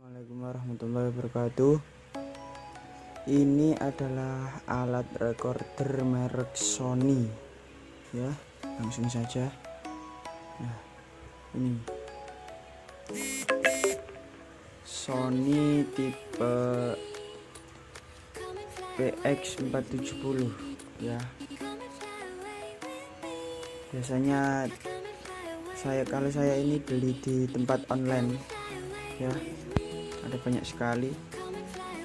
Assalamualaikum warahmatullahi wabarakatuh. Ini adalah alat recorder merek Sony ya, langsung saja. Nah, ini Sony tipe PX470 ya. Biasanya kalau saya ini beli di tempat online ya, ada banyak sekali.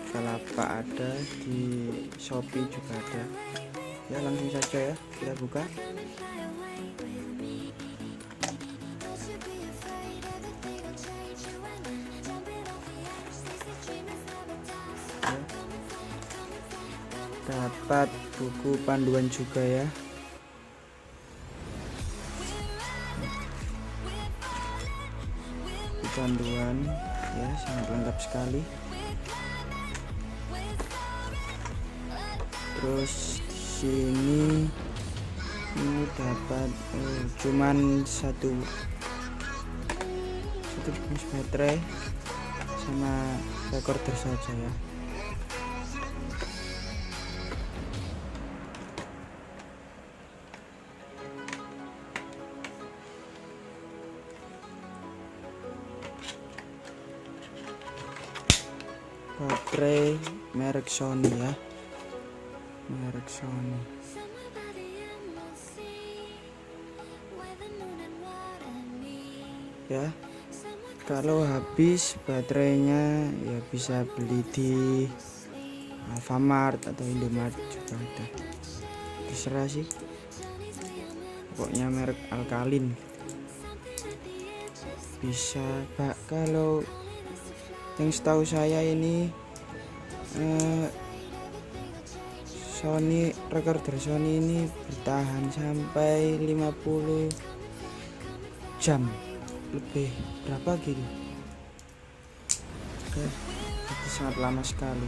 Bukalapak ada, di Shopee juga ada ya. Langsung saja ya, kita buka. Ya. Dapat buku panduan juga ya. Buku panduan ya, sangat lengkap sekali. Terus di sini ini dapat cuman satu fungsi baterai sama recorder saja ya. Baterai merek Sony ya, merek Sony. Ya, kalau habis baterainya ya bisa beli di Alfamart atau Indomaret juga ada, terserah sih, pokoknya merek Alkalin bisa Pak. Kalau yang setahu saya ini Sony, recorder Sony ini bertahan sampai 50 jam lebih, berapa gitu. Oke, itu sangat lama sekali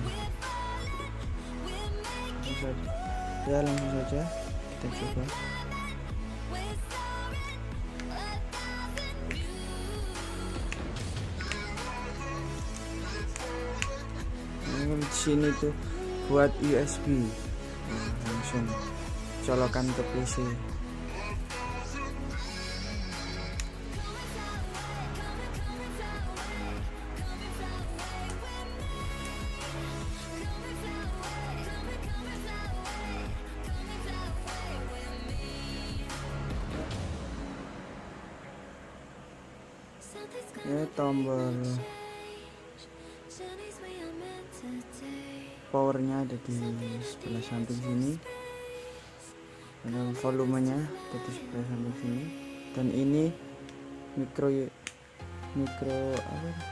ya. Langsung saja kita coba. Di sini tuh buat USB, langsung colokan ke PC. Ya, tombol powernya ada di sebelah samping sini, ada volumenya ada di sebelah samping sini, dan ini mikro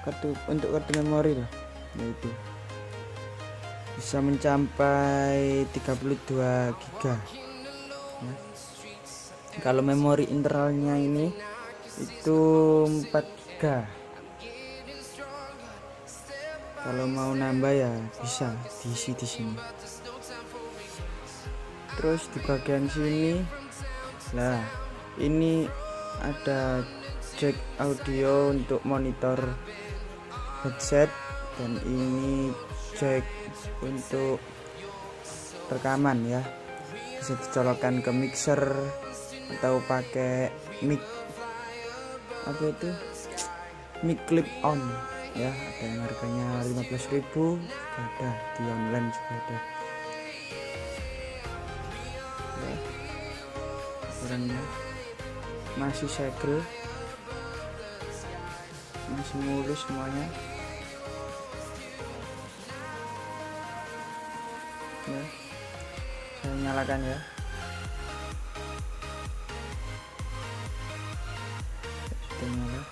kartu untuk kartu memori lah, yaitu bisa mencapai 32 GB ya. Kalau memori internalnya ini itu 4 GB. Kalau mau nambah ya bisa diisi di sini. Terus di bagian sini, nah ini ada jack audio untuk monitor headset, dan ini jack untuk rekaman ya. Bisa dicolokkan ke mixer atau pakai mic, apa itu, mic clip on ya. Ada yang harganya 15.000, ada di online juga ada ya. Ukurannya masih segel, masih mulus semuanya ya. Saya nyalakan ya. Sudah nyala.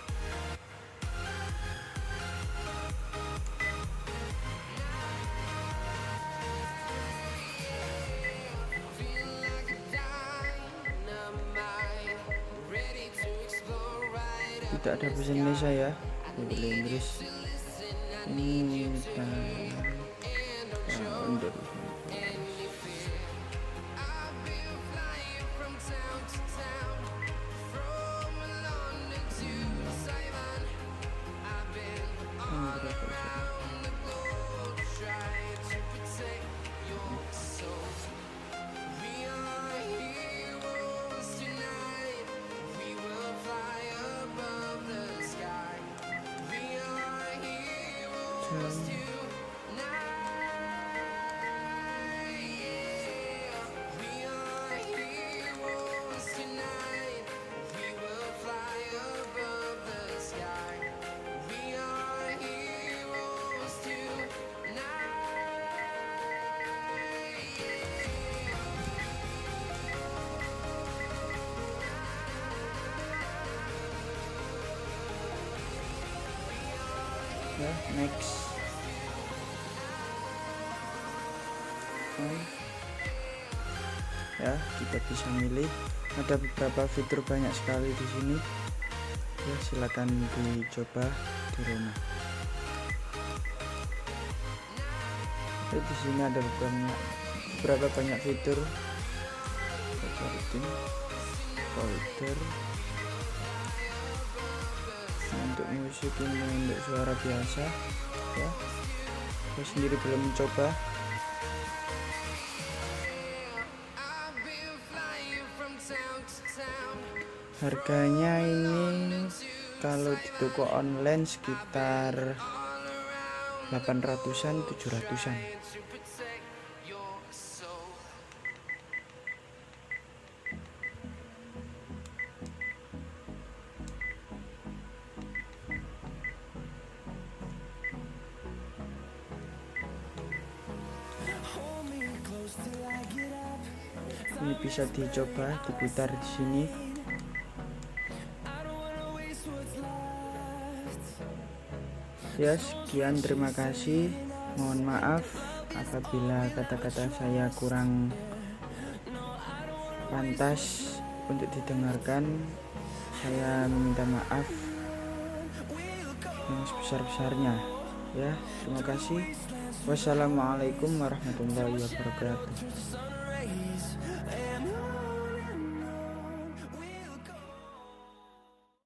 Tidak ada bahasa Indonesia ya, bahasa Inggris. Ini tahun 2019. Ya, next. Ya, kita bisa milih, ada beberapa fitur banyak sekali di sini ya, silakan dicoba di rumah. Di sini ada beberapa banyak fitur, recording, folder, untuk musik ini untuk suara biasa ya. Saya sendiri belum mencoba. Harganya ini kalau di toko online sekitar 800-an 700-an. Ini bisa dicoba diputar di sini. Ya, sekian, terima kasih. Mohon maaf apabila kata-kata saya kurang pantas untuk didengarkan. Saya meminta maaf yang sebesar-besarnya. Ya, terima kasih. Wassalamualaikum warahmatullahi wabarakatuh.